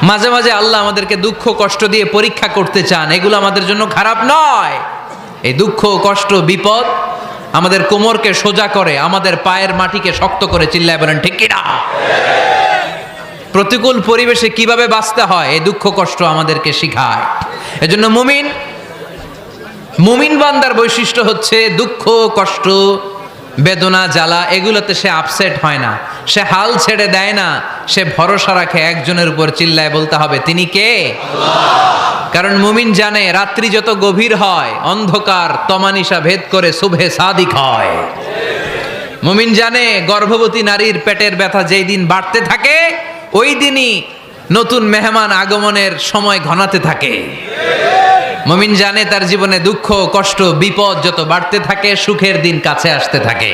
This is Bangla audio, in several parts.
মাঝে মাঝে আল্লাহ আমাদেরকে দুঃখ কষ্ট দিয়ে পরীক্ষা করতে চান, এগুলো আমাদের জন্য খারাপ নয়। এই দুঃখ কষ্ট বিপদ আমাদের কোমরকে সোজা করে, আমাদের পায়ের মাটিকে শক্ত করে, চিল্লায় বলেন ঠিক কিনা? প্রতিকূল পরিবেশে কিভাবে বাঁচতে হয় এই দুঃখ কষ্ট আমাদেরকে শিখায়। এজন্য মুমিন বান্দার বৈশিষ্ট্য হচ্ছে দুঃখ কষ্ট বেদনা জ্বালা এগুলোতে সে আপসেট হয় না, সে হাল ছেড়ে দেয় না, সে ভরসা রাখে একজনের উপর, চিল্লায় বলতে হবে তিনি কে? কারণ মুমিন জানে রাত্রি যত গভীর হয় অন্ধকার তমানিসা ভেদ করে সুবহে সাদিক হয়। মুমিন জানে গর্ভবতী নারীর পেটের ব্যথা যেই দিন বাড়তে থাকে ওই দিনই নতুন মেহমান আগমনের সময় ঘনাতে থাকে। মুমিন জানে তার জীবনে দুঃখ কষ্ট বিপদ যত বাড়তে থাকে সুখের দিন কাছে আসতে থাকে।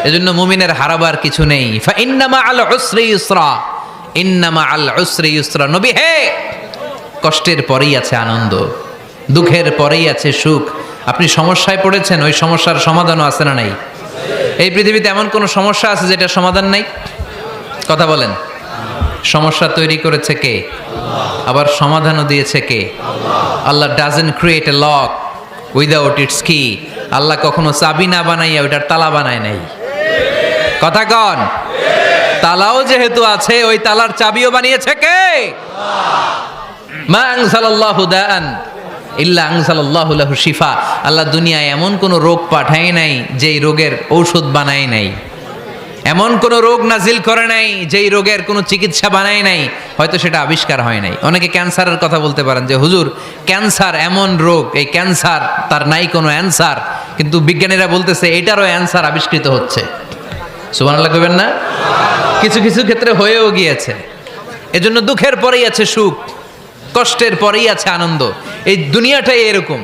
এজন্য মুমিনের হারাবার কিছু নেই। ফা ইন্না মাআল উসরি ইউসরা, ইন্না মাআল উসরি ইউসরা। নবী হে, কষ্টের পরেই আছে আনন্দ, দুঃখের পরেই আছে সুখ। আপনি সমস্যায় পড়েছেন, ওই সমস্যার সমাধানও আছে না নাই? এই পৃথিবীতে এমন কোন সমস্যা আছে যেটা সমাধান নাই? কথা বলেন। সমস্যা তৈরি করেছে কে? আবার সমাধানও দিয়েছে কে? Allah doesn't create a lock without its key. Allah কখনো চাবি না বানাইয়া ওইটার তালা বানায় নাই। কথা কন। তালাও যেহেতু আছে ওই তালার চাবিও বানিয়েছে কে? মা আনজালাল্লাহু দাআন ইল্লা আনজালাল্লাহু লাহু শিফা। আল্লাহ দুনিয়ায় এমন কোন রোগ পাঠায় নাই যেই রোগের ঔষধ বানায় নাই, এমন কোন রোগ নাজিল করে নাই যেই রোগের কোনো চিকিৎসা বানায় নাই, হয়তো সেটা আবিষ্কার হয় নাই। অনেকে ক্যান্সারের কথা বলতে পারেন যে হুজুর ক্যান্সার এমন রোগ, এই ক্যান্সার তার নাই কোনো অ্যান্সার, কিন্তু বিজ্ঞানীরা বলতেছে এটারও অ্যান্সার আবিষ্কৃত হচ্ছে। সুবহানাল্লাহ কইবেন না? কিছু কিছু ক্ষেত্রে হয়েও গিয়েছে। এজন্য দুঃখের পরেই আছে সুখ, কষ্টের পরেই আছে আনন্দ। এই দুনিয়াটাই এরকম,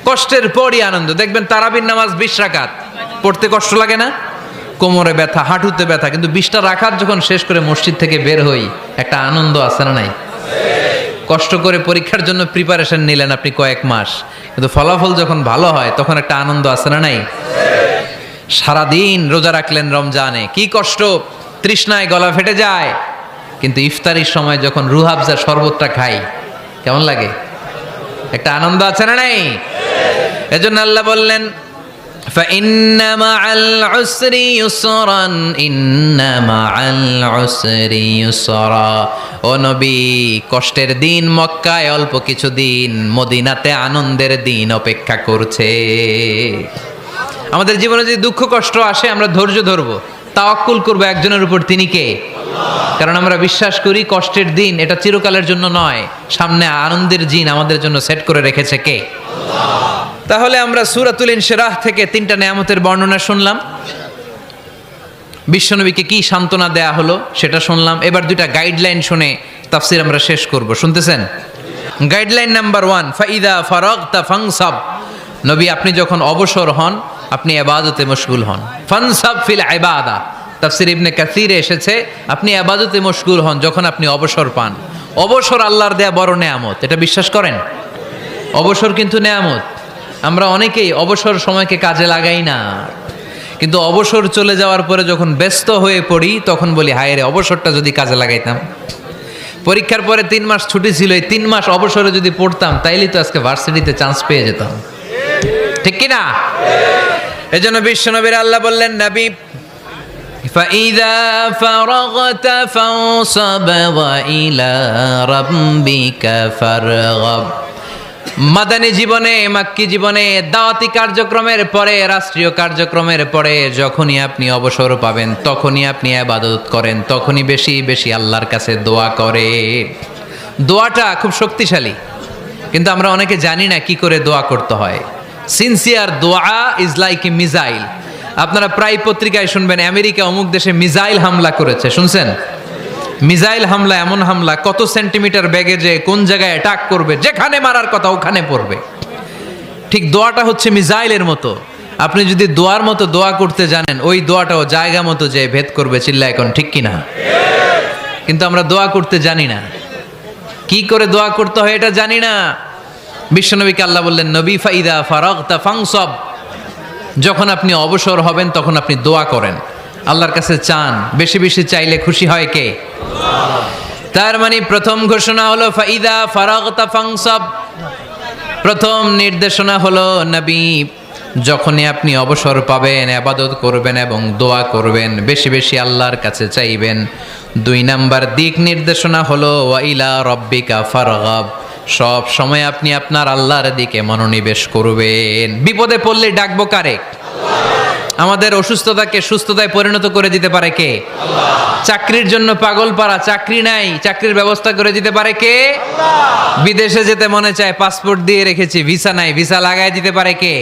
কষ্টের পরই আনন্দ। দেখবেন তারাবির নামাজ 20 রাকাত পড়তে কষ্ট লাগে না? কোমরে ব্যথা, হাঁটুতে ব্যথা, কিন্তু 20টা রাকাত যখন শেষ করে মসজিদ থেকে বের হই একটা আনন্দ আছে না নাই? কষ্ট করে পরীক্ষার জন্য প্রিপারেশন নিলেন আপনি কয়েক মাস, কিন্তু ফলাফল যখন ভালো হয় তখন একটা আনন্দ আছে না নাই? সারাদিন রোজা রাখলেন রমজানে, কি কষ্ট, তৃষ্ণায় গলা ফেটে যায়, কিন্তু ইফতারির সময় যখন রুহাবজা শরবতটা খাই কেমন লাগে? একটা আনন্দ আছে না নাই? এজন্য আল্লাহ বললেন فَإِنَّ مَعَ الْعُسْرِ يُسْرًا إِنَّ مَعَ الْعُسْرِ يُسْرًا। ও নবী, কষ্টের দিন মক্কায় অল্প কিছু দিন, মদিনাতে আনন্দের দিন অপেক্ষা করছে। আমাদের জীবনে যদি দুঃখ কষ্ট আসে আমরা ধৈর্য ধরবো, তাওয়াক্কুল করবো একজনের উপর, তিনি কে? কারণ আমরা বিশ্বাস করি কষ্টের দিন এটা চিরকালের জন্য নয়, সামনে আনন্দের দিন আমাদের জন্য সেট করে রেখেছে কে? তাহলে আমরা সূরাতুল ইনশিরাহ থেকে 3টা নেয়ামতের বর্ণনা শুনলাম, বিশ্বনবীকে কি সান্ত্বনা দেয়া হলো সেটা শুনলাম। এবার 2টা গাইডলাইন শুনে তাফসীর আমরা শেষ করব। শুনতেছেন? গাইডলাইন নাম্বার 1, ফাইদা ফারাগতা ফানসাব। নবী আপনি যখন অবসর হন আপনি ইবাদতে মশগুল হন। ফানসাব ফিল ইবাদা, তাফসীর ইবনে কাসিরে এসেছে আপনি ইবাদতে মশগুল হন যখন আপনি অবসর পান। অবসর আল্লাহর দেয়া বড় নেয়ামত, এটা বিশ্বাস করেন? অবসর কিন্তু নেয়ামত। আমরা অনেকেই অবসর সময়কে কাজে লাগাই না, কিন্তু অবসর চলে যাওয়ার পরে যখন ব্যস্ত হয়ে পড়ি তখন বলি হায় রে অবসরটা যদি কাজে লাগাইতাম। পরীক্ষার পরে 3 মাস ছুটি ছিল, এই 3 মাস অবসরে যদি পড়তাম তাইলেই তো আজকে ভার্সিটিতে চান্স পেয়ে যেতাম, ঠিক কি না? এজন্য বিশ্বনবীর আল্লাহ বললেন নবী ফাইদা ফারাগতা ফানসাব ওয়া ইলা রাব্বিকা ফারগাব। মাদানী জীবনে, মাক্কি জীবনে, দাওয়াতি কার্যক্রমের পরে, রাষ্ট্রীয় কার্যক্রমের পরে যখনই আপনি অবসর পাবেন তখনই আপনি ইবাদত করেন, তখনই বেশি বেশি আল্লাহর কাছে দোয়া করে। দোয়াটা খুব শক্তিশালী, কিন্তু আমরা অনেকে জানি না কি করে দোয়া করতে হয়। সিনসিয়ার দোয়া ইজ লাইক এ মিসাইল। আপনারা প্রায় পত্রিকায় শুনবেন আমেরিকা অমুক দেশে মিসাইল হামলা করেছে, শুনছেন? মিসাইল হামলা এমন হামলা কত সেন্টিমিটার বেগে যে কোন জায়গায় অ্যাটাক করবে, যেখানে মারার কথা ওখানে পড়বে। ঠিক দোয়াটা হচ্ছে মিসাইলের মতো। আপনি যদি দোয়ার মতো দোয়া করতে জানেন ওই দোয়াটাও জায়গা মতো যে ভেদ করবে, চিল্লা এখন ঠিক কিনা? কিন্তু আমরা দোয়া করতে জানি না, কি করে দোয়া করতে হয় এটা জানি না। বিশ্বনবীকে আল্লাহ বললেন নবী ফাইদা ফারাগতা ফানসাব, যখন আপনি অবসর হবেন তখন আপনি দোয়া করেন, আল্লাহর কাছে চান। বেশি বেশি চাইলে খুশি হয় কে? তার মানে প্রথম ঘোষণা হলো ফাইদা ফারাগতা ফাংসাব। প্রথম নির্দেশনা হলো নবী, যখনই আপনি অবসর পাবেন ইবাদত করবেন এবং দোয়া করবেন, বেশি বেশি আল্লাহর কাছে চাইবেন। 2 নাম্বার দিক নির্দেশনা হলো ওয়াইলা রব্বিকা ফারগাব, সব সময় আপনি আপনার আল্লাহর দিকে মনোনিবেশ করবেন। বিপদে পড়লে ডাকবো কারে? আমাদের অসুস্থতাকে সুস্থতায় পরিণত করে দিতে পারে কে? চাকরির জন্য পাগল পারা, চাকরি নাই, চাকরির ব্যবস্থা করে দিতে পারে কে? বিদেশে যেতে মনে চায়, পাসপোর্ট দিয়ে রেখেছি, ভিসা নাই, ভিসা লাগাই দিতে পারে কে?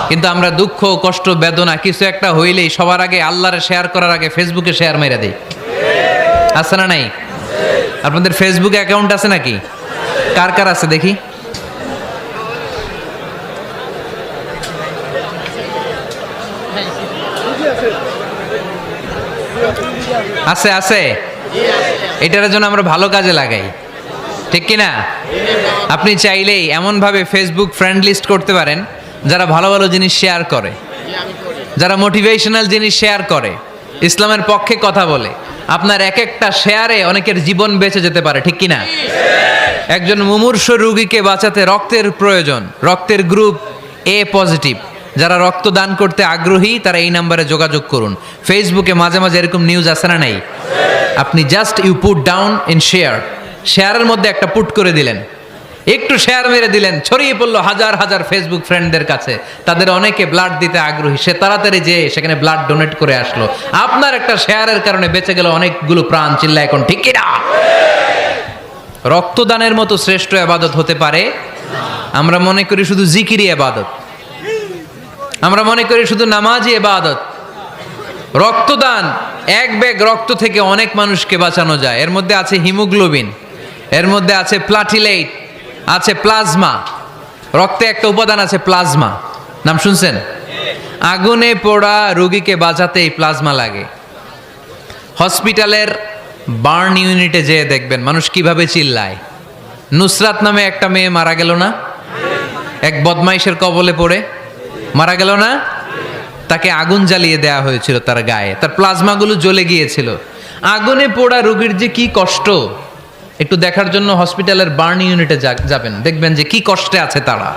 কিন্তু আমরা দুঃখ কষ্ট বেদনা কিছু একটা হইলেই সবার আগে আল্লাহরে শেয়ার করার আগে ফেসবুকে শেয়ার মেরে দেই। আছে না নাই? আপনাদের ফেসবুক অ্যাকাউন্ট আছে নাকি? কার কার আছে দেখি? আছে আছে। এটার জন্য আমরা ভালো কাজে লাগাই, ঠিক কিনা? আপনি চাইলেই এমনভাবে ফেসবুক ফ্রেন্ড লিস্ট করতে পারেন যারা ভালো ভালো জিনিস শেয়ার করে, যারা মোটিভেশনাল জিনিস শেয়ার করে, ইসলামের পক্ষে কথা বলে। আপনার এক একটা শেয়ারে অনেকের জীবন বেঁচে যেতে পারে, ঠিক কিনা? একজন মুমূর্ষ রোগীকে বাঁচাতে রক্তের প্রয়োজন, রক্তের গ্রুপ এ পজিটিভ। যারা রক্ত দান করতে আগ্রহী তারা এই নাম্বারে যোগাযোগ করুন। ফেসবুকে মাঝে মাঝে এরকম নিউজ আসে না নাই? আপনি just you put down in share, শেয়ারের মধ্যে একটা পুট করে দিলেন, একটু শেয়ার মেরে দিলেন, ছড়িয়ে পড়লো হাজার হাজার ফেসবুক ফ্রেন্ডদের কাছে। তাদের অনেকে ব্লাড দিতে আগ্রহী, সে তাড়াতাড়ি যেয়ে সেখানে ব্লাড ডোনেট করে আসলো। আপনার একটা শেয়ারের কারণে বেঁচে গেল অনেকগুলো প্রাণ। চিল্লা এখন ঠিক কিনা? রক্তদানের মতো শ্রেষ্ঠ ইবাদত হতে পারে? আমরা মনে করি শুধু জিকিরি ইবাদত, আমরা মনে করি শুধু নামাজি ইবাদত। রক্তদান, এক ব্যাগ রক্ত থেকে অনেক মানুষকে বাঁচানো যায়। এর মধ্যে আছে হিমোগ্লোবিন, এর মধ্যে আছে প্লাটিলেট, আছে প্লাজমা। রক্তে একটা উপাদান আছে প্লাজমা, নাম শুনছেন? আগুনে পোড়া রোগীকে বাঁচাতে এই প্লাজমা লাগে। হসপিটালের বার্ন ইউনিটে যেয়ে দেখবেন মানুষ কিভাবে চিল্লায়। নুসরাত নামে একটা মেয়ে মারা গেল না? এক বদমাইশের কবলে পড়ে মারা গেল না? তাকে আগুন জ্বালিয়ে দেয়া হয়েছিল তার গায়ে, তার প্লাজমাগুলো জ্বলে গিয়েছিল। আগুনে পোড়া রোগীর যে কি কষ্ট, একটু দেখার জন্য হসপিটালের বার্ন ইউনিটে যাবেন, দেখবেন যে কি কষ্টে আছে তারা।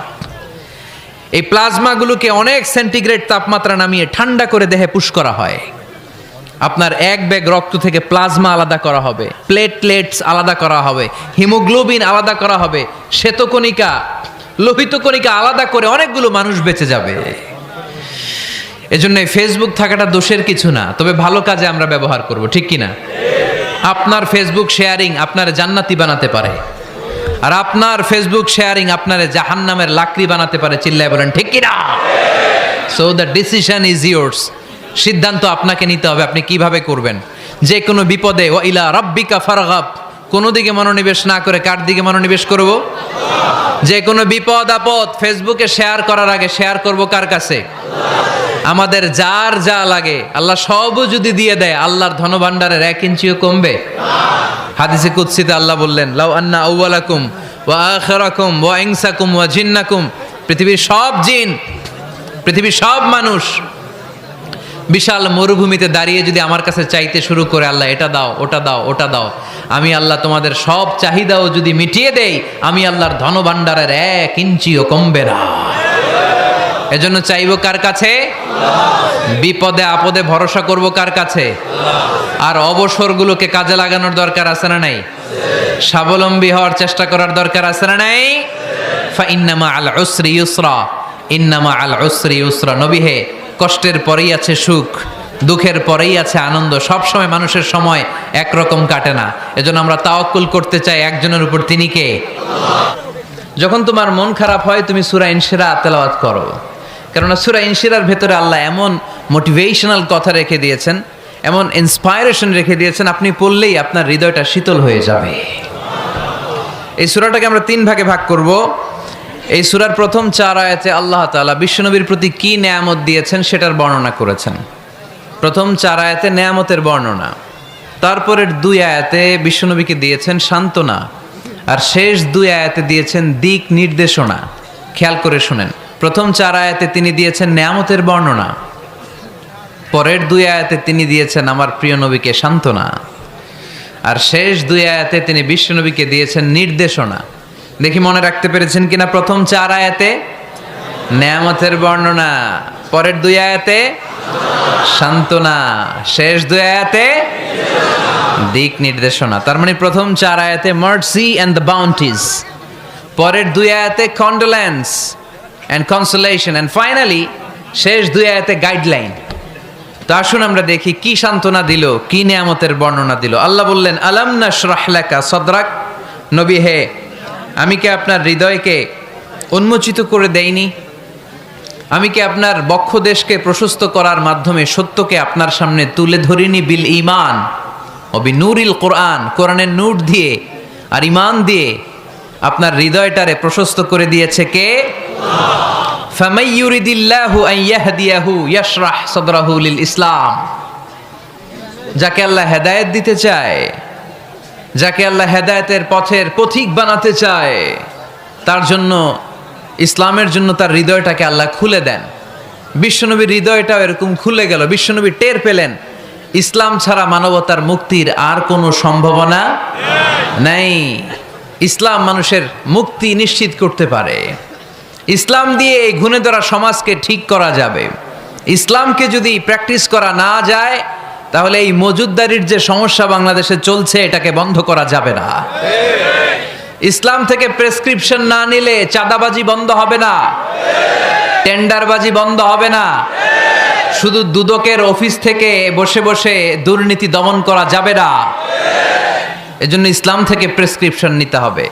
এই প্লাজমাগুলোকে অনেক সেন্টিগ্রেড তাপমাত্রা নামিয়ে ঠান্ডা করে দেহে পুশ করা হয়। আপনার এক ব্যাগ রক্ত থেকে প্লাজমা আলাদা করা হবে, প্লেটলেটস আলাদা করা হবে, হিমোগ্লোবিন আলাদা করা হবে, শ্বেতকণিকা, লোহিত কণিকা আলাদা করে অনেকগুলো মানুষ বেঁচে যাবে। এজন্য ফেসবুক থাকাটা দোষের কিছু না, তবে ভালো কাজে আমরা ব্যবহার করব, ঠিক কিনা? আপনার ফেসবুক শেয়ারিং আপনার জান্নাতি বানাতে পারে, আর আপনার ফেসবুক শেয়ারিং আপনার জাহান্নামের লাকড়ি বানাতে পারে। চিল্লায় বলেন ঠিক কিনা? So the decision is yours. সিদ্ধান্ত আপনাকে নিতে হবে, আপনি কিভাবে করবেন। যে কোনো বিপদে ওয়াইলা রাব্বিকা ফারগাব, কোনো দিকে মনোনিবেশ না করে কার দিকে মনোনিবেশ করব? যে কোনো বিপদ আপদ ফেসবুকে শেয়ার করার আগে শেয়ার করব কার কাছে? আমাদের যার যা লাগে আল্লাহ সবও যদি দিয়ে দেয়, আল্লাহর ধনভাণ্ডারের 1 ইঞ্চিও কমবে? হাদিসে কুদসিতে আল্লাহ বললেন, লাউ আন্না আউওয়ালাকুম ওয়া আখিরাকুম ওয়া ইনসাকুম ওয়া জিন্নাকুম, পৃথিবীর সব জিন, পৃথিবীর সব মানুষ বিশাল মরুভূমিতে দাঁড়িয়ে যদি আমার কাছে চাইতে শুরু করে, আল্লাহ এটা দাও, ওটা দাও, ওটা দাও, আমি আল্লাহ তোমাদের সব চাহিদাও যদি মিটিয়ে দেই, আমি আল্লাহর ধনভাণ্ডারের 1 ইঞ্চিও কমবে না। এজন্য চাইবো কার কাছে? বিপদে আপদে ভরসা করব কার কাছে? আর অবসরগুলোকে কাজে লাগানোর দরকার আছে না নাই? স্বাবলম্বী হওয়ার চেষ্টা করার দরকার আছে না নাই? ফা ইন্নামা আল উসরি ইউসরা, ইন্নামা আল উসরি ইউসরা। নবী হে, কষ্টের পরেই আছে সুখ, দুঃখের পরেই আছে আনন্দ। সব সময় মানুষের সময় একরকম কাটে না। এজন্য আমরা তাওয়াক্কুল করতে চাই একজনের উপর, তিনি কে? যখন তোমার মন খারাপ হয় তুমি সূরা ইনশিরাহ তেলাওয়াত করো, কেননা সূরা ইনশিরাহর ভেতরে আল্লাহ এমন মোটিভেশনাল কথা রেখে দিয়েছেন, এমন ইন্সপায়ারেশন রেখে দিয়েছেন, আপনি পড়লেই আপনার হৃদয়টা শীতল হয়ে যাবে। এই সূরাটাকে আমরা 3 ভাগে ভাগ করব। এই সূরার প্রথম 4 আয়াতে আল্লাহ তাআলা বিশ্বনবীর প্রতি কি নেয়ামত দিয়েছেন সেটার বর্ণনা করেছেন। প্রথম 4 আয়াতে নেয়ামতের বর্ণনা, তারপরের 2 আয়াতে বিশ্বনবীকে দিয়েছেন সান্ত্বনা, আর শেষ 2 আয়াতে দিয়েছেন দিক নির্দেশনা। খেয়াল করে শুনেন, প্রথম 4 আয়াতে তিনি দিয়েছেন নেয়ামতের বর্ণনা, পরের 2 আয়াতে তিনি দিয়েছেন আমার প্রিয় নবীকে সান্ত্বনা। আর শেষ দুই আয়াতে তিনি বিশ্বনবীকে দিয়েছেন নির্দেশনা। দেখি মনে রাখতে পেরেছেন কিনা? প্রথম 4 আয়াতে নেয়ামতের বর্ণনা, পরের 2 আয়াতে সান্ত্বনা, শেষ 2 আয়াতে দিক নির্দেশনা। তার মানে প্রথম 4 আয়াতে মার্সি এন্ড দ্য বাউন্টিজ, পরের 2 আয়াতে condolence and consolation, and finally শেষ 2 আয়াতে গাইডলাইন। তো আসুন আমরা দেখি কি সান্ত্বনা দিল, কি নিয়ামতের বর্ণনা দিল। আল্লাহ বললেন, আলাম নাশরাহ লাকা সাদরাক, নবী হে, আমি কি আপনার হৃদয়কে উন্মোচিত করে দেইনি? আমি কি আপনার বক্ষদেশকে প্রশস্ত করার মাধ্যমে সত্যকে আপনার সামনে তুলে ধরিনি? বিল ঈমান ও বিনূরিল কোরআন, কোরআনের নূর দিয়ে আর ঈমান দিয়ে আপনার হৃদয়টারে প্রশস্ত করে দিয়েছে কে? ফামাই ইউরিদিল্লাহু আন ইয়াহদিয়াহু ইয়াশরাহ সাদরাহু লিল ইসলাম। যাকে আল্লাহ হেদায়েত দিতে চায়, যাকে আল্লাহ হেদায়েতের পথের পথিক বানাতে চায়, তার জন্য, ইসলামের জন্য তার হৃদয়টাকে আল্লাহ খুলে দেন। বিশ্বনবীর হৃদয়টাও এরকম খুলে গেল। বিশ্বনবী টের পেলেন ইসলাম ছাড়া মানবতার মুক্তির আর কোনো সম্ভাবনা নাই। ইসলাম মানুষের মুক্তি নিশ্চিত করতে পারে। ইসলাম দিয়ে এই ঘুণে ধরা সমাজকে ঠিক করা যাবে। ইসলামকে যদি প্র্যাকটিস করা না যায়, তাহলে এই মজুদদারির যে সমস্যা বাংলাদেশে চলছে, এটাকে বন্ধ করা যাবে না। ইসলাম থেকে প্রেসক্রিপশন না নিলে চাঁদাবাজি বন্ধ হবে না, টেন্ডারবাজি বন্ধ হবে না, শুধু দুদকের অফিস থেকে বসে বসে দুর্নীতি দমন করা যাবে না। এজন্য ইসলাম থেকে প্রেসক্রিপশন নিতে হবে।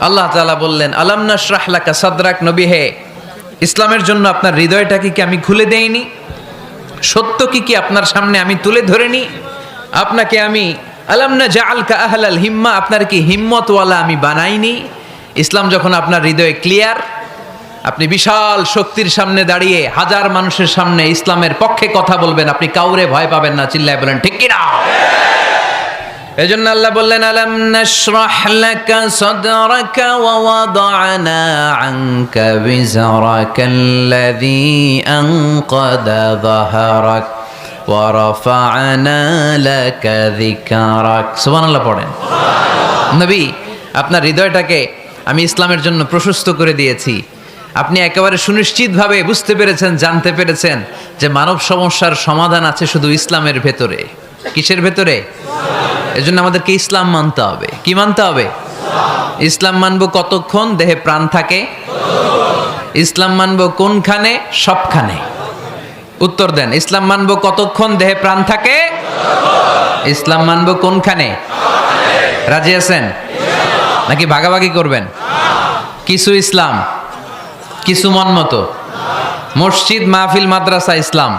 আল্লাহ তাআলা বললেন, আলাম নাশরাহ লাকা সাদরাক, নবী হে, ইসলামের জন্য আপনার হৃদয়টাকে কি আমি খুলে দেইনি? সত্য কি আপনার সামনে আমি তুলে ধরিনি? আপনাকে আমি আলাম নাজআলকা আহলাল হিম্মা, আপনার কি হিম্মতওয়ালা আমি বানাইনি? ইসলাম যখন আপনার হৃদয়ে ক্লিয়ার, আপনি বিশাল শক্তির সামনে দাঁড়িয়ে হাজার মানুষের সামনে ইসলামের পক্ষে কথা বলবেন, আপনি কাউরে ভয় পাবেন না। চিল্লায় বলেন ঠিক কি না? এজন্য আল্লাহ বললেন, আলাম নাশরাহ লাকা সাদরাকা ওয়া ওয়াদা'না আনকা বিজরাকাল্লাযী আনকাদা যাহরাক ওয়া রাফা'না লাকা যিকরাক। সুবহানাল্লাহ পড়েন। নবী, আপনার হৃদয়টাকে আমি ইসলামের জন্য প্রশস্ত করে দিয়েছি। আপনি একেবারে সুনিশ্চিতভাবে বুঝতে পেরেছেন, জানতে পেরেছেন যে মানব সমস্যার সমাধান আছে শুধু ইসলামের ভেতরে। কিসের ভেতরে? এজন্য আমাদেরকে ইসলাম মানতে হবে। কি মানতে হবে? ইসলাম মানবো কতক্ষণ দেহে প্রাণ থাকে? ইসলাম মানবো কোনখানে? সবখানে। উত্তর দেন, ইসলাম মানবো কতক্ষণ দেহে প্রাণ থাকে? ইসলাম মানবো কোনখানে? রাজি আছেন নাকি ভাগাভাগি করবেন? কিছু ইসলাম, কিছু মন মতো। মসজিদ, মাহফিল, মাদ্রাসা ইসলাম,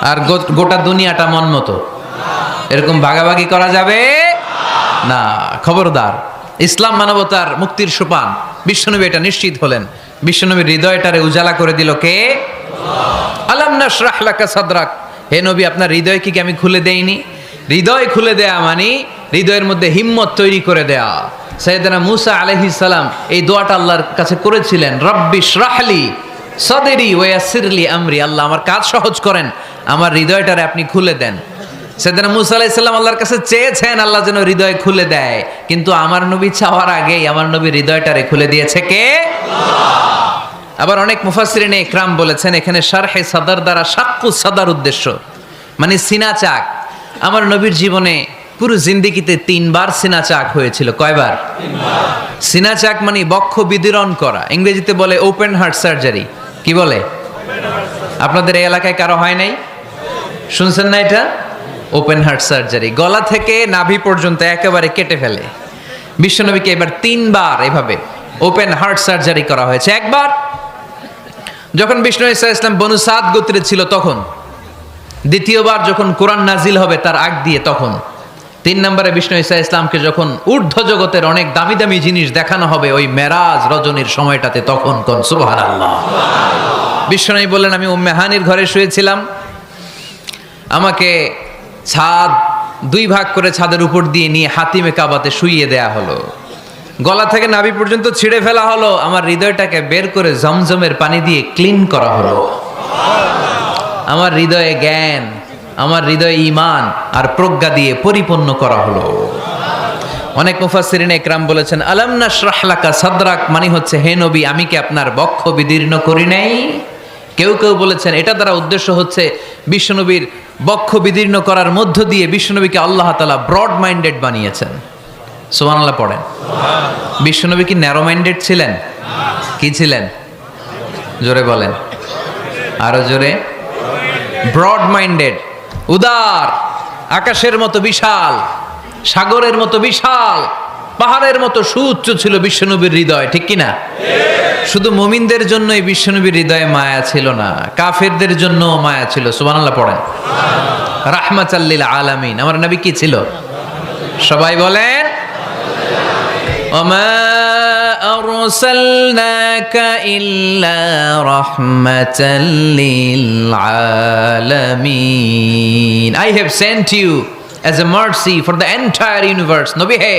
আর গোটা দুনিয়াটা মন মতো। এরকম ভাগাভাগি করা যাবে না, খবরদার। ইসলাম মানবতার মুক্তির সোপান। বিশ্বনবী এটা নিশ্চিত হলেন। বিশ্বনবীর হৃদয়টারে উজালা করে দিল কে? আলাম নাশরাহ লাকা সাদরাক, হে নবী, আপনার হৃদয় কি আমি খুলে দেইনি? হৃদয় খুলে দেয়া মানে হৃদয়ের মধ্যে হিম্মত তৈরি করে দেয়া। সাইয়েদনা মূসা আলাইহিস সালাম এই দোয়াটা আল্লাহর কাছে করেছিলেন, রব্বি ইশরাহলি সাদরি ওয়া ইয়াসসিরলি আমরি, আল্লাহ আমার কাজ সহজ করেন, আমার হৃদয়টারে আপনি খুলে দেন। সাইয়েদনা মূসা আলাইহিস সালাম আল্লাহর কাছে চেয়েছেন আল্লাহ যেন হৃদয় খুলে দেয়, কিন্তু আমার নবী চাওয়ার আগেই আমার নবী হৃদয়টারে খুলে দিয়েছে কে? আল্লাহ। আবার অনেক মুফাসসিরিনে ইকরাম বলেছেন এখানে শারহে সাদর দ্বারা শাক্কু সাদর উদ্দেশ্য, মানে সিনা চাক। আমার নবীর জীবনে পুরো জিন্দেগিতে 3 বার সিনা চাক হয়েছিল। কয়বার? 3 বার। সিনা চাক মানে বক্ষ বিদীর্ণ করা, ইংরেজিতে বলে ওপেন হার্ট সার্জারি। কি বলে? আপনাদের এই এলাকায় কারো হয় নাই? শুনছেন না এটা? ওপেন হার্ট সার্জারি, গলা থেকে নাভি পর্যন্ত একেবারে কেটে ফেলে। বিশ্বনবীকে এবার 3 বার এভাবে ওপেন হার্ট সার্জারি করা হয়েছে। একবার যখন বিষ্ণু ঈসা ইসলাম বনু সাদ গোত্রে ছিল তখন, দ্বিতীয়বার যখন কোরআন নাজিল হবে তার আগ দিয়ে তখন, 3 নম্বরে বিষ্ণু ঈসা ইসলামকে যখন ঊর্ধ্ব জগতের অনেক দামি দামি জিনিস দেখানো হবে ওই মেরাজ রজনীর সময়টাতে, তখন কোন সুবহানাল্লাহ। বিশ্বনবী বললেন, আমি উম্মে হানির ঘরে শুয়েছিলাম, আমাকে ছাদ 2 ভাগ করে ছাদের উপর দিয়ে নিয়ে হাতিমে কাবাতে শুইয়ে দেয়া হলো, গলা থেকে নাভি পর্যন্ত ছিঁড়ে ফেলা হলো, আমার হৃদয়টাকে বের করে জমজমের পানি দিয়ে ক্লিন করা হলো। আমার হৃদয়ে জ্ঞান, আমার হৃদয় ঈমান আর প্রজ্ঞা দিয়ে পরিপূর্ণ করা হলো। অনেক মুফাসসিরিন একরাম বলেছেন আলাম নাশরাহ লাকা সাদরাক মানে হচ্ছে হে নবী আমি কি আপনার বক্ষ বিদীর্ণ করি নাই। কেউ কেউ বলেছেন এটা দ্বারা উদ্দেশ্য হচ্ছে বিশ্বনবীর বক্ষ বিদীর্ণ করার মধ্য দিয়ে বিশ্বনবীকে আল্লাহ তাআলা ব্রড মাইন্ডেড বানিয়েছেন। সুবহানাল্লাহ পড়েন। বিশ্বনবী কি ন্যারো মাইন্ডেড ছিলেন? কি ছিলেন? জোরে বলেন, আরো জোরে। ব্রড মাইন্ডেড, উদার, আকাশের মতো বিশাল, সাগরের মতো বিশাল, পাহাড়ের মতো সুউচ্চ ছিল বিশ্বনবীর হৃদয়, ঠিক কিনা? শুধু মুমিনদের জন্যই বিশ্বনবীর হৃদয়ে মায়া ছিল না, কাফেরদের জন্য মায়া ছিল। সুবহানাল্লাহ পড়েন। রাহমাতাল লিল আলামিন, আমার নবী কি ছিল? সবাই বলেন ওমা আরসালনাকা ইল্লা রাহমাতাল লিল আলামিন। I have sent you as a mercy for the entire universe. নবী হে,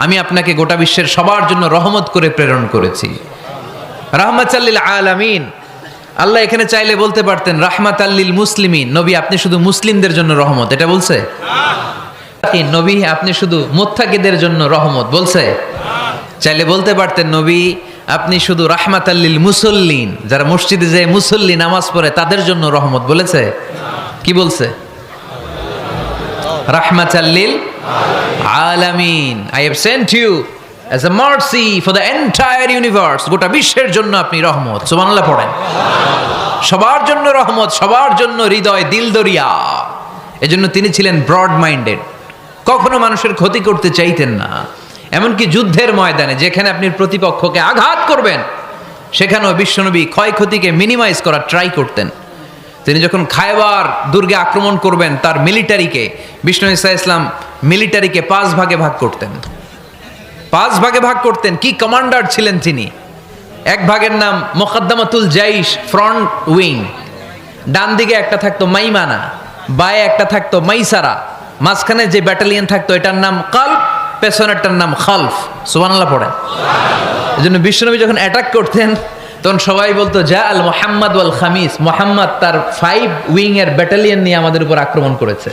আমি আপনাকে গোটা বিশ্বের সবার জন্য রহমত করে প্রেরণ করেছি। রাহমাতাল লিল আলামিন। আল্লাহ এখানে চাইলে বলতে পারতেন রাহমাতাল লিল মুসলিমিন, নবী আপনি শুধু মুসলিমদের জন্য রহমত, এটা বলছে? নবী আপনি শুধু মুত্তাকিদের জন্য রহমত, বলছে? চাইলে বলতে পারতেন নবী আপনি শুধু রাহমাতাল লিল মুসল্লিন, যারা মসজিদে যায় মুসল্লি নামাজ পড়ে তাদের জন্য রহমত, বলেছে? কি বলছে? রাহমাতাল লিল আলামিন। I have sent you as a mercy for the entire universe. গোটা বিশ্বের জন্য আপনি রহমত। সুবহানাল্লাহ পড়েন। সবার জন্য রহমত, সবার জন্য হৃদয় দিল দরিয়া। এজন্য তিনি ছিলেন ব্রড মাইন্ডেড, কখনো মানুষের ক্ষতি করতে চাইতেন না। এমনকি যুদ্ধের ময়দানে যেখানে আপনি প্রতিপক্ষকে আঘাত করবেন সেখানেও বিশ্বনবী ক্ষয়ক্ষতিকে মিনিমাইজ করার ট্রাই করতেন। তিনি যখন খায়বার দুর্গে আক্রমণ করবেন তার মিলিটারিকে, বিষ্ণু ঈসা ইসলাম মিলিটারিকে 5 ভাগে ভাগ করতেন। 5 ভাগে ভাগ করতেন। কি কমান্ডার ছিলেন তিনি! এক ভাগের নাম মুকদ্দমাতুল জাইশ, ফ্রন্ট উইং। ডান দিকে একটা থাকতো মাইমানা, বায়ে একটা থাকতো মাইসারা, মাঝখানে যে ব্যাটালিয়ন থাকতো এটার নাম কালব, পেছনেরটার নাম খালফ। সুবহানাল্লাহ পড়েন। এজন্য বিশ্বনবী যখন অ্যাটাক করতেন তখন সবাই বলতো যা আল মুহাম্মদ ওয়াল খামিস, মুহাম্মদ তার 5 উইং এর ব্যাটালিয়ন নিয়ে আমাদের উপর আক্রমণ করেছে।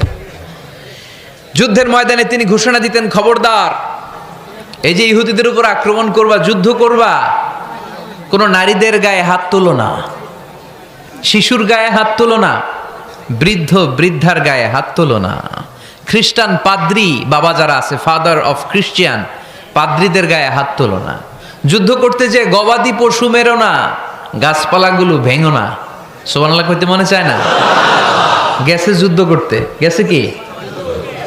যুদ্ধের ময়দানে তিনি ঘোষণা দিতেন খবরদার, এই যে ইহুদিদের উপর আক্রমণ করবা, যুদ্ধ করবা, কোনো নারীদের গায়ে হাত তুলো না, শিশুর গায়ে হাত তুলো না, বৃদ্ধ বৃদ্ধার গায়ে হাত তুলো না, খ্রিস্টান পাদ্রী বাবা যারা আছে, ফাদার অফ ক্রিশ্চিয়ান, পাদ্রীদের গায়ে হাত তোলো না। যুদ্ধ করতে যে গবাদি পশু মেরো না, গাছপালাগুলো ভেঙো না। সুবহানাল্লাহ কইতে মনে চায় না? গেছে যুদ্ধ করতে, গেছে কি,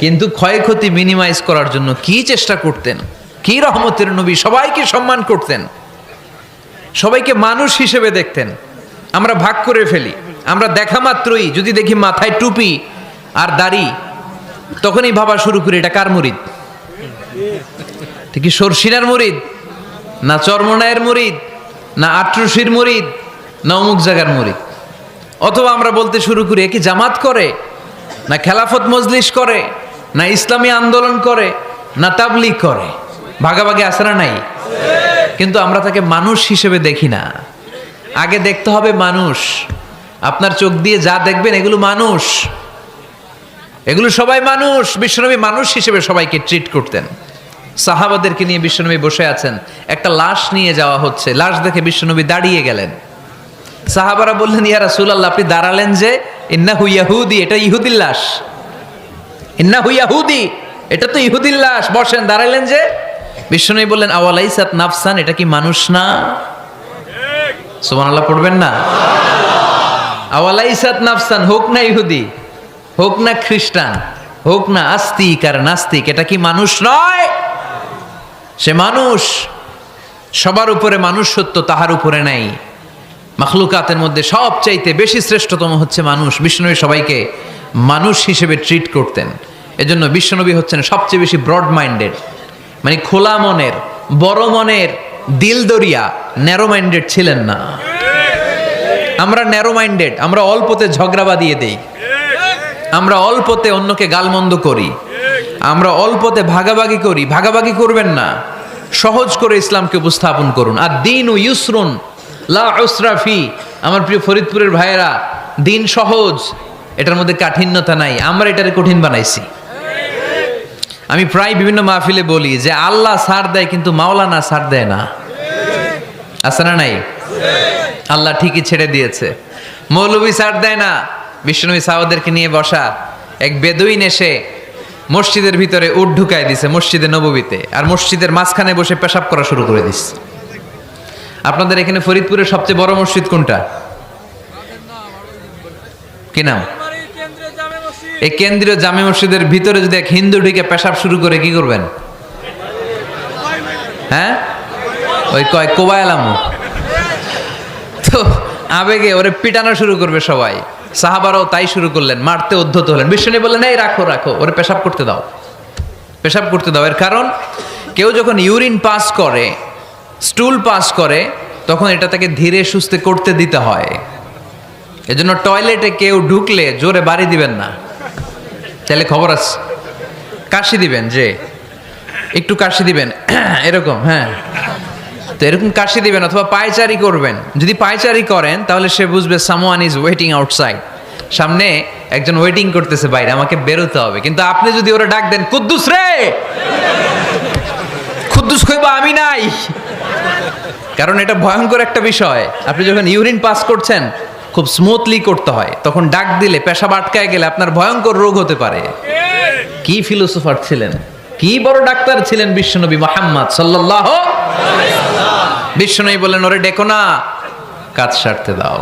কিন্তু ক্ষয়ক্ষতি মিনিমাইজ করার জন্য কি চেষ্টা করতেন! কি রহমতের নবী! সবাইকে সম্মান করতেন, সবাইকে মানুষ হিসেবে দেখতেন। আমরা ভাগ করে ফেলি, আমরা দেখা মাত্রই যদি দেখি মাথায় টুপি আর দাড়ি, তখনই ভাবা শুরু করি এটা কার মুরিদ? কি সরসিনার মুরিদ, না চরমনায়ের মুরিদ, না আটরশির মুরিদ, না অমুক জায়গার মুরিদ? অথবা আমরা বলতে শুরু করি এ কি জামাত করে, না খেলাফত মজলিস করে, না ইসলামী আন্দোলন করে, না তাবলীগ করে? ভাগাভাগি আছে না নাই? কিন্তু আমরা তাকে মানুষ হিসেবে দেখি না। আগে দেখতে হবে মানুষ। আপনার চোখ দিয়ে যা দেখবেন এগুলো মানুষ, এগুলো সবাই মানুষ। বিশ্বনবী মানুষ হিসেবে সবাইকে ট্রিট করতেন। সাহাবাদেরকে নিয়ে বিশ্বনবী বসে আছেন, একটা লাশ নিয়ে যাওয়া হচ্ছে, লাশ দেখে বিশ্বনবী দাঁড়িয়ে গেলেন। সাহাবারা বললেন ইয়া রাসূলুল্লাহ আপনি দাঁড়ালেন যে? ইন্নাহু ইয়াহুদি, এটা ইহুদির লাশ। ইন্নাহু ইয়াহুদি, এটা তো ইহুদির লাশ, বসেন, দাঁড়ালেন যে? বিশ্বনবী বললেন আওয়ালাইসাত নাফসান, এটা কি মানুষ না? সুবহানাল্লাহ পড়বেন না? আওয়ালাইসাত নাফসান, হোক না ইহুদি, হোক না খ্রিস্টান, হোক না আস্তিক আর নাস্তিক, এটা কি মানুষ নয়? সে মানুষ। সবার উপরে মানুষ সত্য, তাহার উপরে নাই। মাখলুকাতের মধ্যে সবচাইতে বেশি শ্রেষ্ঠতম হচ্ছে মানুষ। বিশ্বনবী সবাইকে মানুষ হিসেবে ট্রিট করতেন। এজন্য বিশ্বনবী হচ্ছেন সবচেয়ে বেশি ব্রড মাইন্ডেড, মানে খোলা মনের, বড় মনের, দিল দরিয়া। ন্যারো মাইন্ডেড ছিলেন না। আমরা ন্যারো মাইন্ডেড, আমরা অল্পতে ঝগড়া বাঁধিয়ে দেই, আমরা অল্পতে অন্যকে গালমন্দ করি, আমরা অল্পতে ভাগাভাগি করি। ভাগাভাগি করবেন না, সহজ করে ইসলামকে উপস্থাপন করুন। আর দিন ও ইউসরুন লা উসরা ফি। আমার প্রিয় ফরিদপুরের ভাইয়েরা, দিন সহজ, এটার মধ্যে কাঠিন্যতা নাই, আমরা এটারে কঠিন বানাইছি। আমি প্রায় বিভিন্ন মাহফিলে বলি যে আল্লাহ ছাড় দেয় কিন্তু মাওলানা ছাড় দেয় না, আছে না নাই? আল্লাহ ঠিকই ছেড়ে দিয়েছে, মৌলভী ছাড় দেয় না। বিশ্বনবী সাহাবাদেরকে নিয়ে বসা, এক বেদুইন এসে মসজিদের ভিতরে উট ঢুকায় দিছে মসজিদে নববীতে, আর মসজিদের মাঝখানে বসে পেশাব করা শুরু করে দিচ্ছে। আপনাদের এখানে ফরিদপুরের সবচেয়ে বড় মসজিদ কোনটা, কি নাম? এই কেন্দ্রীয় জামে মসজিদের ভিতরে যদি এক হিন্দু ঢুকে পেশাব শুরু করে কি করবেন? হ্যাঁ, ওই কয় কোবায়ালামু, তো আবেগে ওরে পিটানো শুরু করবে সবাই। সাহাবারাও তাই শুরু করলেন, মারতে উদ্ধত হলেন। বিষ্ণু বললেন এই রাখো রাখো, ওরে পেশাব করতে দাও, পেশাব করতে দাও। এর কারণ কেউ যখন ইউরিন পাস করে, স্টুল পাস করে, তখন এটা তাকে ধীরে সুস্থে করতে দিতে হয়। এজন্য টয়লেটে কেউ ঢুকলে জোরে বাড়ি দিবেন না, তাহলে খবর আছে। কাশি দিবেন, যে একটু কাশি দিবেন এরকম, হ্যাঁ, তো এরকম কাশি দিবেন। অথবা পায়চারি করবেন, যদি পায়চারি করেন তাহলে সে বুঝবে সামওয়ান ইজ ওয়েটিং আউটসাইড, সামনে একজন ওয়েটিং করতেছে বাইরে, আমাকে বেরোতে হবে। কিন্তু আপনি যদি ওরা ডাক দেন কুদ্দুস রে, কুদ্দুস কইবা আমি নাই, কারণ এটা ভয়ঙ্কর একটা বিষয়। আপনি যখন ইউরিন পাস করছেন খুব স্মুথলি করতে হয়, তখন ডাক দিলে পেশাব আটকায় গেলে আপনার ভয়ঙ্কর রোগ হতে পারে। কি ফিলোসোফার ছিলেন, কি বড় ডাক্তার ছিলেন বিশ্বনবী মুহাম্মদ সাল্লাল্লাহু আলাইহি ওয়াসাল্লাম। বিশ্বনবী বললেন ওরে ডেকো না, কাজ সারতে দাও।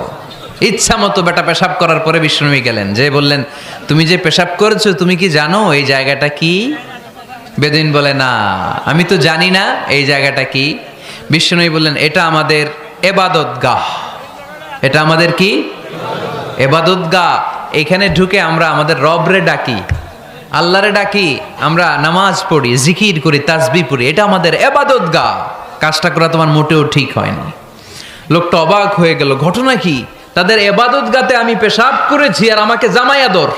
ইচ্ছা মতো বেটা পেশাব করার পরে বিশ্বনবী গেলেন, যে বললেন তুমি যে পেশাব করেছো তুমি কি জানো এই জায়গাটা কি? বেদুইন বলে না, আমি তো জানি না এই জায়গাটা কি। বিশ্বনবী বললেন এটা আমাদের ইবাদতগাহ, এটা আমাদের কি? ইবাদতগাহ। এখানে ঢুকে আমরা আমাদের রবরে ডাকি, আল্লাহরে ডাকি, আমরা নামাজ পড়ি, জিকির করি, তাসবিহ পড়ি, এটা আমাদের ইবাদতগাহ। কাজটা করা তোমার মোটেও ঠিক হয়নি। লোকটা অবাক হয়ে গেল, ঘটনা কি? তাদের ইবাদতগাহতে আমি পেশাব করেছি আর আমাকে জামাই আদর,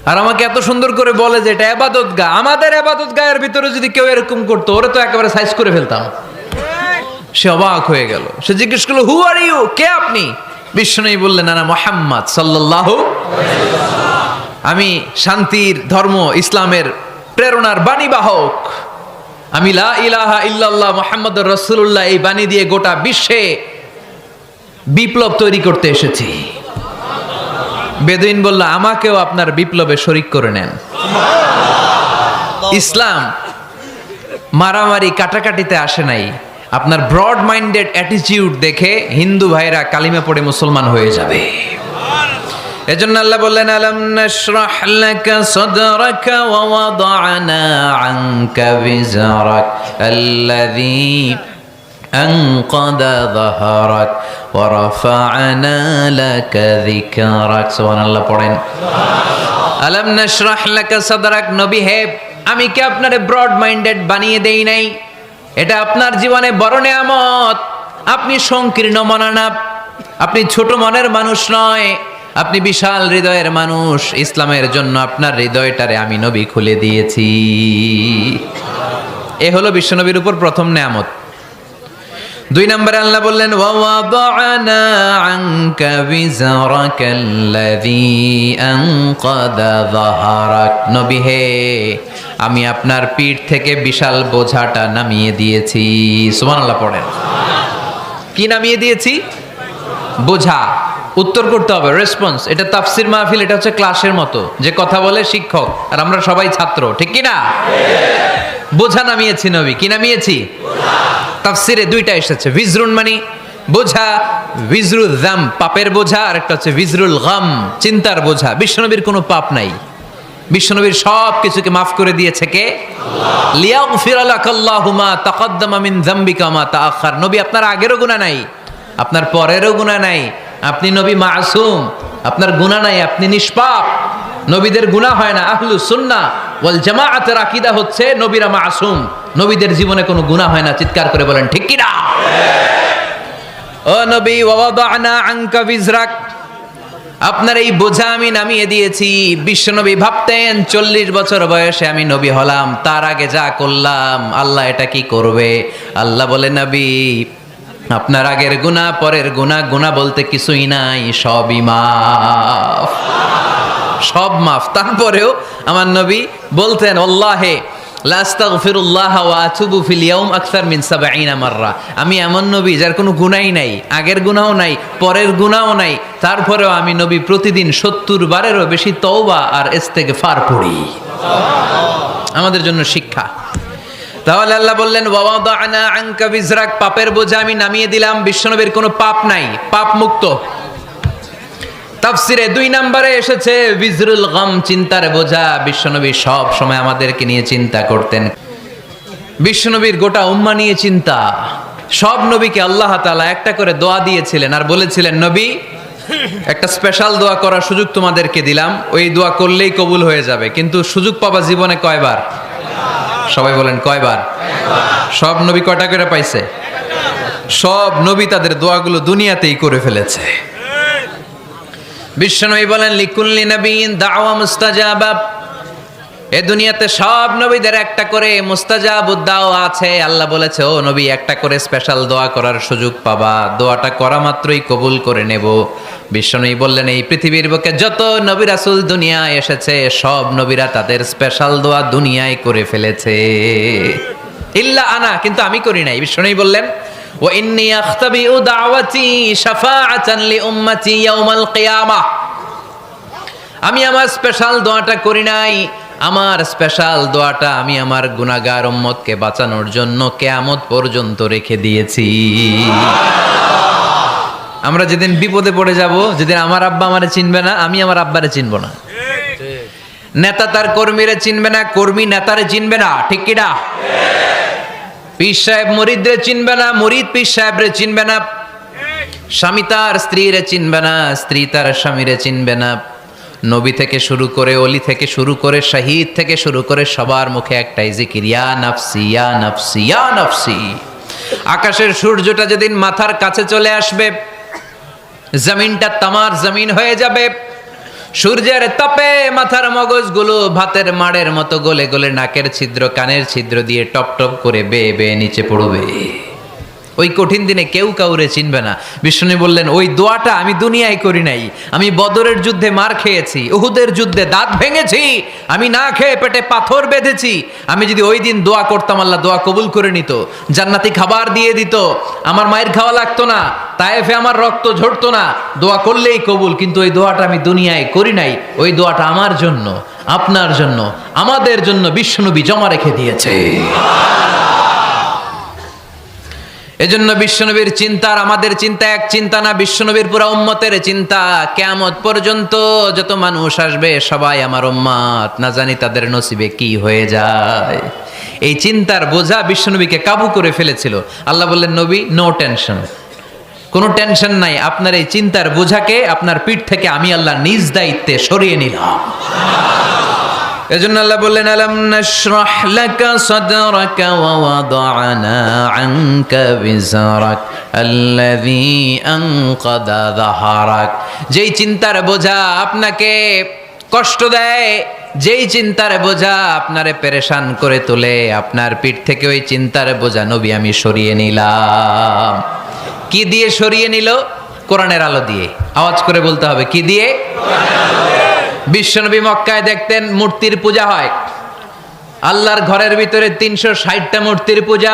আর আমাকে এত সুন্দর করে বলে যে এটা ইবাদতগাহ। আমাদের ইবাদতগাহের ভিতরে যদি কেউ এরকম করতো, ওরে তো একেবারে সাইজ করে ফেলতাম। সে অবাক হয়ে গেল, সে জিজ্ঞেস করলো হু আর ইউ, কে আপনি? বিশ্বনবী বললেন না মুহাম্মদ সাল্লাল্লাহু আলাইহি ওয়াসাল্লাম, আমি শান্তির ধর্ম ইসলামের প্রেরণার বাণীবাহক। আমি লা ইলাহা ইল্লাল্লাহ মুহাম্মাদুর রাসূলুল্লাহ এই বাণী দিয়ে গোটা বিশ্বে বিপ্লব তৈরি করতে এসেছি। বেদুইন বলল আমাকেও আপনার বিপ্লবে শরীক করে নেন। ইসলাম মারামারি কাটাকাটিতে আসে নাই। আপনার ব্রড মাইন্ডেড অ্যাটিটিউড দেখে হিন্দু ভাইরা কালিমা পড়ে মুসলমান হয়ে যাবে। এজন্য আল্লাহ বললেন আলাম নাশরাহ লাকা সাদরাকা ওয়া ওয়াদা'না আনকা বিজরাক আল্লাযী আনকাদা যাহরাক ওয়া রাফা'না লাকা যিকরাক। সুবহানাল্লাহ পড়েন। আলাম নাশরাহ লাকা সাদরাক, নবী হে আমি কি আপনারে ব্রড মাইন্ডেড বানিয়ে দেই নাই? এটা আপনার জীবনে বড় নেয়ামত। আপনি সংকীর্ণ মনা না, আপনি ছোট মনের মানুষ নয়, আপনি বিশাল হৃদয়ের মানুষ। ইসলামের জন্য আপনার হৃদয়টারে আমি নবী খুলে দিয়েছি। এ হলো বিশ্বনবীর উপর প্রথম নেয়ামত। 2 নম্বরে আল্লাহ বললেন ওয়া ওয়াদা'না আনকা বিজরাকাল্লাযী আনকাদা যাহরাক, নবী হে আমি আপনার পিঠ থেকে বিশাল বোঝাটা নামিয়ে দিয়েছি। সুবহানাল্লাহ পড়েন। কি নামিয়ে দিয়েছি? বোঝা। উত্তর করতে হবে, রেসপন্স। এটা তাফসীর মাহফিল, এটা হচ্ছে ক্লাসের মতো, যে কথা বলে শিক্ষক আর আমরা সবাই ছাত্র, ঠিক কি না? বোঝা নামিয়েছি নবী। কি নামিয়েছি? তাফসীরে 2টা এসেছে, ভিজরুন মানে বোঝা, ভিজরুল যাম পাপের বোঝা, আর একটা হচ্ছে ভিজরুল গাম চিন্তার বোঝা। বিশ্বনবীর কোনো পাপ নাই, বিশ্বনবীর সব কিছুকে মাফ করে দিয়েছে কে? আল্লাহ। লিয়াগফিরা লাকাল্লাহু মা তাকাদ্দামা মিন যামবিকা মা তাআখার। নবী আপনার আগেরও গুনাহ নাই, আপনার পরেরও গুনাহ নাই, আপনি নবী মাসুম, আপনার গুনাহ নাই, আপনি নিষ্পাপ। নবীদের গুনাহ হয় না। আহলুস সুন্নাহ ওয়াল জামাআতের আকীদা হচ্ছে নবীরা মাসুম, নবীদের জীবনে কোনো গুনাহ হয় না। চিৎকার করে বলেন ঠিক কি না? ও নবী ওয়া ওয়াদা'না আনকা বিজরাক, আপনার এই বোঝা আমি নামিয়ে দিয়েছি। বিশ্বনবী ভাবতেন 40 বছর বয়সে আমি নবী হলাম, তার আগে যা করলাম আল্লাহ এটা কি করবে? আল্লাহ বলে নবী আপনার আগের গুনাহ, পরের গুনাহ, গুনাহ বলতে কিছুই নাই, সবই মাফ, সব মাফ। তারপরেও আমার নবী বলতেন, আল্লাহে লা আস্তাগফিরুল্লাহ ওয়া আতুবু ফিল ইয়াউম আকসার মিন ৭০ মাররা। আমি এমন নবী যার কোনো গুনাহই নাই, আগের গুনাহও নাই, পরের গুনাহও নাই, তারপরেও আমি নবী প্রতিদিন ৭০ বারেরও বেশি তওবা আর ইস্তেগফার পড়ি। আমাদের জন্য শিক্ষা। তাহলে আল্লাহ বললেন ওয়াওয়াদানা আনকা বিজরাক, পাপের বোঝা আমি নামিয়ে দিলাম। বিশ্বনবীর কোনো পাপ নাই, পাপ মুক্ত। তাফসিরে ২ নম্বরে এসেছে বিজরুল গাম, চিন্তার বোঝা। বিশ্বনবী সব সময় আমাদেরকে নিয়ে চিন্তা করতেন। বিশ্বনবীর গোটা উম্মাহ নিয়ে চিন্তা। সব নবীকে আল্লাহ তাআলা একটা করে দোয়া দিয়েছিলেন আর বলেছিলেন, নবী একটা স্পেশাল দোয়া করার সুযোগ তোমাদেরকে দিলাম, ওই দোয়া করলেই কবুল হয়ে যাবে। কিন্তু সুযোগ পাবা জীবনে কয়বার? সবাই বলেন কয়বার? সব নবী কয়টা করে পাইছে? সব নবী তাদের দোয়াগুলো দুনিয়াতেই করে ফেলেছে। বিশ্বনবী বলেন লিকুল্লি নবিয়্যিন দাওয়া মুস্তাজাবা, এ দুনিয়াতে সব নবীদের একটা করে মুস্তাজাবুদ দাওয়া আছে। আল্লাহ বলেছে, ও নবী একটা করে স্পেশাল দোয়া করার সুযোগ পাবা, দোয়াটা করা মাত্রই কবুল করে নেব। বিশ্বনবী বললেন, এই পৃথিবীর বুকে যত নবী রাসূল দুনিয়ায় এসেছে সব নবীরা তাদের স্পেশাল দোয়া দুনিয়ায় করে ফেলেছে, ইল্লা আনা, কিন্তু আমি করি নাই। বিশ্বনবী বললেন, ওয়া ইন্নী আখতাবিউ দাওয়াতি শাফাআতান লি উম্মতি ইয়াউমাল কিয়ামাহ, আমি আমার স্পেশাল দোয়াটা করি নাই। আমার স্পেশাল দোয়াটা আমি আমার গুনাহগার উম্মতকে বাঁচানোর জন্য কিয়ামত পর্যন্ত রেখে দিয়েছি। আমরা যেদিন বিপদে পড়ে যাব, যেদিন আমার আব্বা আমারে চিনবে না, আমি আমার আব্বারে চিনব না, নেতা তার কর্মীরে চিনবে না, কর্মী নেতারে চিনবে না, ঠিক কি না? পীর সাহেব মুরিদরে চিনবে না, মুরিদ পীর সাহেবরে চিনবে না, স্বামী তার স্ত্রীরে চিনবে না, স্ত্রী তার স্বামীরে চিনবে না। নবী থেকে শুরু করে, অলি থেকে শুরু করে, শহীদ থেকে শুরু করে সবার মুখে একটাই জিকির, ইয়া নাফসি ইয়া নাফসি ইয়া নাফসি। আকাশের সূর্যটা যেদিন মাথার কাছে চলে আসবে, জমিনটা তামার জমিন হয়ে যাবে, সূর্যের তাপে মাথার মগজগুলো ভাতের মাড়ের মতো গলে গলে নাকের ছিদ্র, কানের ছিদ্র দিয়ে টপ টপ করে বেয়ে বেয়ে নিচে পড়বে। ওই কঠিন দিনে কেউ কাউরে চিনবে না। বিষ্ণু বললেন, ওই দোয়াটা আমি দুনিয়ায় করি নাই, আমি বদরের যুদ্ধে মার খেয়েছি, উহুদের যুদ্ধে দাঁত ভেঙেছি, আমি না খেয়ে পেটে পাথর বেঁধেছি। আমি যদি ওই দিন দোয়া করতাম, আল্লাহ দোয়া কবুল করে নিত, জান্নাতি খাবার দিয়ে দিত, আমার মায়ের খাওয়া লাগতো না, তায়েফে আমার রক্ত ঝরতো না, দোয়া করলেই কবুল। কিন্তু ওই দোয়াটা আমি দুনিয়ায় করি নাই, ওই দোয়াটা আমার জন্য, আপনার জন্য, আমাদের জন্য বিশ্বনবী জমা রেখে দিয়েছে। এজন্য বিশ্বনবীর চিন্তা আর আমাদের চিন্তা এক চিন্তা না, বিশ্বনবীর পুরা উম্মতের চিন্তা। কিয়ামত পর্যন্ত যত মানুষ আসবে সবাই আমার উম্মত, না জানি তাদের নসিবে কি হয়ে যায়। এই চিন্তার বোঝা বিশ্বনবীকে কাবু করে ফেলেছিল। আল্লাহ বললেন, নবী নো টেনশন, কোনো টেনশন নাই, আপনার এই চিন্তার বোঝাকে আপনার পিঠ থেকে আমি আল্লাহ নিজ দায়িত্বে সরিয়ে নিলাম। এজন্য আল্লাহ বললেন, আলাম নাশরাহ লাকা সাদরাকা ওয়া ওয়াদা'না আনকা বিজরাক আল্লাযী আনকাদা যাহরাক। যেই চিন্তার বোঝা আপনাকে কষ্ট দেয়, যেই চিন্তার বোঝা আপনারে পেরেশান করে তোলে, আপনার পিঠ থেকে ওই চিন্তার বোঝা নবী আমি সরিয়ে নিলাম। কি দিয়ে সরিয়ে নিল? কোরআনের আলো দিয়ে। আওয়াজ করে বলতে হবে, কি দিয়ে? বিশ্বনবী মক্কায় দেখতেন মূর্তির পূজা হয়, আল্লাহর ঘরের ভিতরে ৩৬০টা মূর্তির পূজা।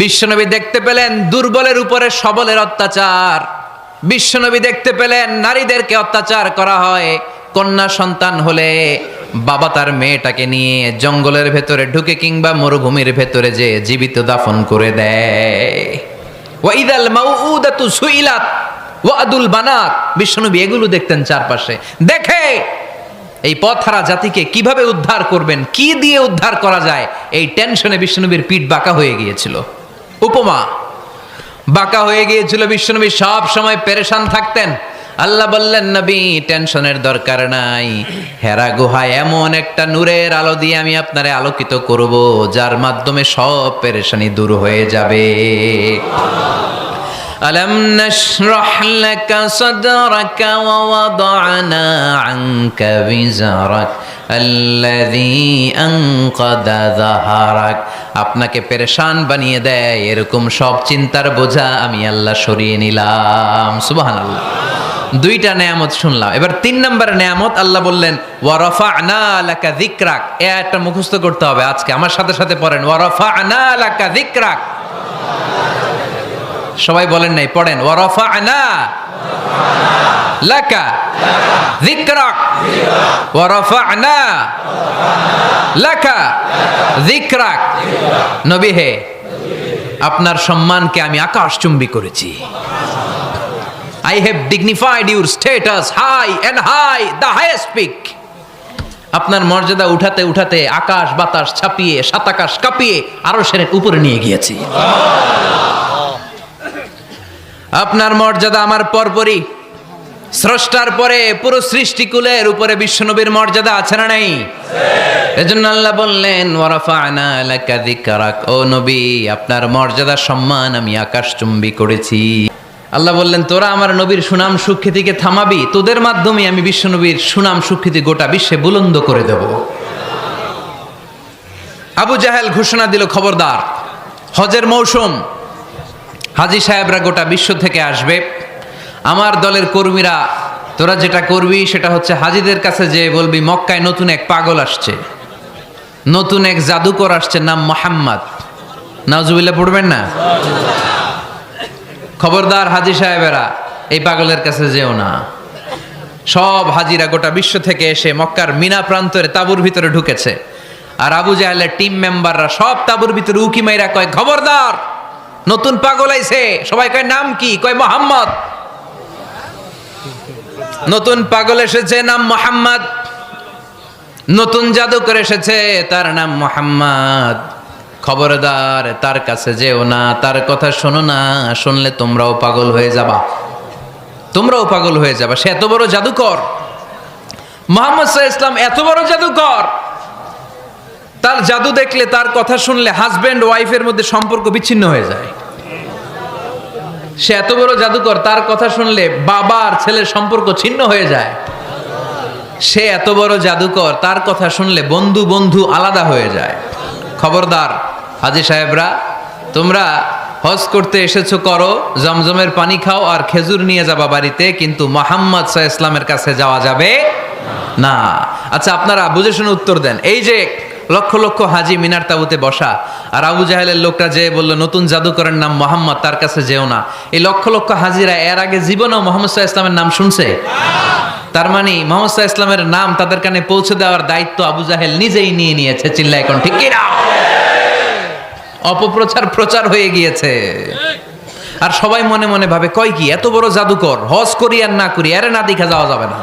বিশ্বনবী দেখতে পেলেন দুর্বলের উপরে সবলের অত্যাচার, বিশ্বনবী দেখতে পেলেন নারীদেরকে অত্যাচার করা হয়। কন্যা সন্তান হলে বাবা তার মেয়েটাকে নিয়ে জঙ্গলের ভেতরে ঢুকে কিংবা মরুভূমির ভেতরে যে জীবিত দাফন করে দেয়। ওয়াইদাল মাউউদাতু সুইলাত ওয়াদুল বানাত। বিশ্বনবী এগুলো দেখতেন চারপাশে, দেখে এই পথহারা জাতিকে কিভাবে উদ্ধার করবেন, কি দিয়ে উদ্ধার করা যায়, এই টেনশনে বিশ্বনবীর পিঠ বাঁকা হয়ে গিয়েছিল। উপমা, বাঁকা হয়ে গিয়েছিল। বিশ্বনবী সব সময় পেরেশান থাকতেন। আল্লাহ বললেন, নবী টেনশনের দরকার নাই, হেরা গুহায় এমন একটা নূরের আলো দিয়ে আমি আপনারে আলোকিত করব, যার মাধ্যমে সব পেরেশানি দূর হয়ে যাবে। আলাম নাশরাহ লাকা সাদরাকা ওয়া ওয়াদা'না আনকা বিজারাক আল্লাযী আনকাদা যাহারাক। আপনাকে পেরেশান বানিয়ে দেয় এরকম সব চিন্তার বোঝা আমি আল্লাহ সরিয়ে নিলাম। সুবহানাল্লাহ। দুইটা নেয়ামত শুনলাম, এবার 3 নম্বরের নেয়ামত আল্লাহ বললেন ওয়া রাফা'না লাকা যিকরাক। এই আয়াতটা মুখস্থ করতে হবে আজকে, আমার সাথে সাথে পড়েন ওয়া রাফা'না লাকা যিকরাক। সবাই বলেন নাই, পড়েন ওয়া রাফা'না লাকা যিকরাক ওয়া রাফা'না লাকা যিকরাক। নবী হে, আপনার সম্মানকে আমি আকাশচুম্বী করেছি। I have dignified your status high and high, the highest peak. আপনার মর্যাদা উঠাতে উঠাতে আকাশ বাতাস ছাপিয়ে সাত আকাশ কাঁপিয়ে আরশের উপরে নিয়ে গিয়েছি। আপনার মর্যাদা আমার পরপরই, স্রষ্টার পরে পুরো সৃষ্টিকুলের উপরে বিশ্বনবীর মর্যাদা আছে না নাই? এজন্য আল্লাহ বললেন ওয়া রাফা'না লাকা যিকরাক। ও নবী, আপনার মর্যাদা সম্মান আমি আকাশচুম্বী করেছি। আল্লাহ বললেন তোরা আমার নবীর সুনাম সুখ্যাতিকে থামাবি, তোদের মাধ্যমে আমি বিশ্বনবীর সুনাম সুখ্যাতি গোটা বিশ্বে বুলন্দ করে দেব। আবু জাহেল ঘোষণা দিল, খবরদার, হজের মৌসুম, হাজী সাহেবরা গোটা বিশ্ব থেকে আসবে, আমার দলের কর্মীরা তোরা যেটা করবি সেটা হচ্ছে হাজীদের কাছে যে বলবি মক্কায় নতুন এক পাগল আসছে, নতুন এক জাদুকর আসছে, নাম মুহাম্মদ। নাউজুবিল্লাহ পড়বেন না? খবরদার হাজী সাহেবেরা, এই পাগলের কাছে যেও না। সব হাজিরা গোটা বিশ্ব থেকে এসে মক্কার মিনা প্রান্তরে তাঁবুর ভিতরে ঢুকেছে, আর আবু জাহেলের টিম মেম্বাররা সব তাঁবুর ভিতরে উকি মাইরা কয় খবরদার, নতুন পাগল আইছে। সবাই কয় নাম কি? কয় মুহাম্মদ। নতুন পাগল এসেছে, নাম মুহাম্মদ। নতুন জাদুকর এসেছে, তার নাম মুহাম্মদ। খবরদার, তার কাছে যেও না, তার কথা শোনো না, শুনলে তোমরাও পাগল হয়ে যাবা, তোমরাও পাগল হয়ে যাবা। সে এত বড় জাদুকর, মুহাম্মদ সাল্লাল্লাহু আলাইহি ওয়াসাল্লাম এত বড় জাদুকর, তার জাদু দেখলে, তার কথা শুনলে হাজবেন্ড ওয়াইফের মধ্যে সম্পর্ক বিচ্ছিন্ন হয়ে যায়। সে এত বড় জাদুকর, তার কথা শুনলে বাবা আর ছেলের সম্পর্ক ছিন্ন হয়ে যায়। সে এত বড় জাদুকর, তার কথা শুনলে বন্ধু বন্ধু আলাদা হয়ে যায়। খবরদার হাজী সাহেবরা, তোমরা হজ করতে এসেছো করো, জমজমের পানি খাও আর খেজুর নিয়ে যাবা বাড়িতে, কিন্তু মুহাম্মদ সাল্লাল্লাহু আলাইহি ওয়াসাল্লামের কাছে যাওয়া যাবে না। আচ্ছা, আপনারা বুঝে শুনে উত্তর দেন। এই যে লক্ষ লক্ষ হাজী মিনার তাঁবুতে বসা, আর আবু জাহেলের লোকটা যে বলল নতুন জাদুকরের নাম মুহাম্মদ, তার কাছে যেও না, এই লক্ষ লক্ষ হাজীরা এর আগে জীবনেও মুহাম্মদ সাল্লাল্লাহু আলাইহি ওয়াসাল্লামের নাম শুনছে? তার মানে মুহাম্মদ সাল্লাল্লাহু আলাইহি ওয়াসাল্লামের নাম তাদের কানে পৌঁছে দেওয়ার দায়িত্ব আবু জাহেল নিজেই নিয়ে নিয়েছে। চিল্লায় এখন ঠিক কি না? অপপ্রচার প্রচার হয়ে গিয়েছে। আর সবাই মনে মনে ভাবে কয় কি, এত বড় জাদুকর, হজ করি আর না করি এর না দেখা যাওয়া যাবে না।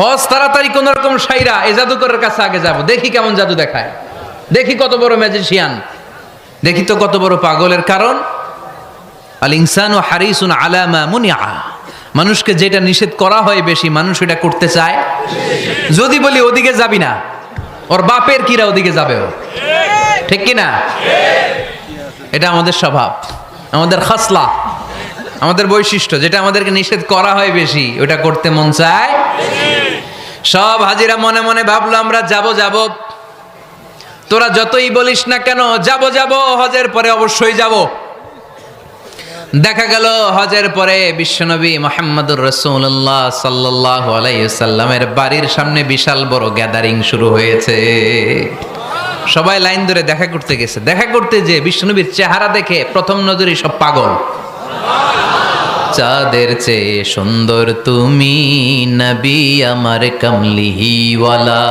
হজ তাড়াতাড়ি কোন রকম সাইরা এই জাদুকরের কাছে আগে যাব, দেখি কেমন জাদু দেখায়, দেখি কত বড় ম্যাজিশিয়ান, দেখি তো কত বড় পাগলের। কারণ আল ইনসানু হারিসুন আলা মা মুনিআ, মানুষকে যেটা নিষেধ করা হয় বেশি, মানুষ এটা করতে চায়। যদি বলি ওদিকে যাবি না, ওর বাপের কিরা ওদিকে যাবে, ও ঠিক কি না? এটা আমাদের স্বভাব, আমাদের খাসলা, আমাদের বৈশিষ্ট্য। যেটা আমাদেরকে নিষেধ করা হয় বেশি, ওটা করতে মন চায়। সব হাজিরা মনে মনে ভাবলো আমরা যাব যাব, তোরা যতই বলিস না কেন যাব যাব, হজের পরে অবশ্যই যাব। দেখা গেল হজের পরে বিশ্বনবী মুহাম্মদুর রাসূলুল্লাহ সাল্লাল্লাহু আলাইহি ওয়াসাল্লামের বাড়ির সামনে বিশাল বড় গ্যাদারিং শুরু হয়েছে। সবাই লাইন ধরে দেখা করতে গেছে। দেখা করতে যে বিশ্বনবীর চেহারা দেখে প্রথম নজরে সব পাগল। চাঁদের চেয়ে সুন্দর তুমি নবী আমার কমলিহি ওয়ালা,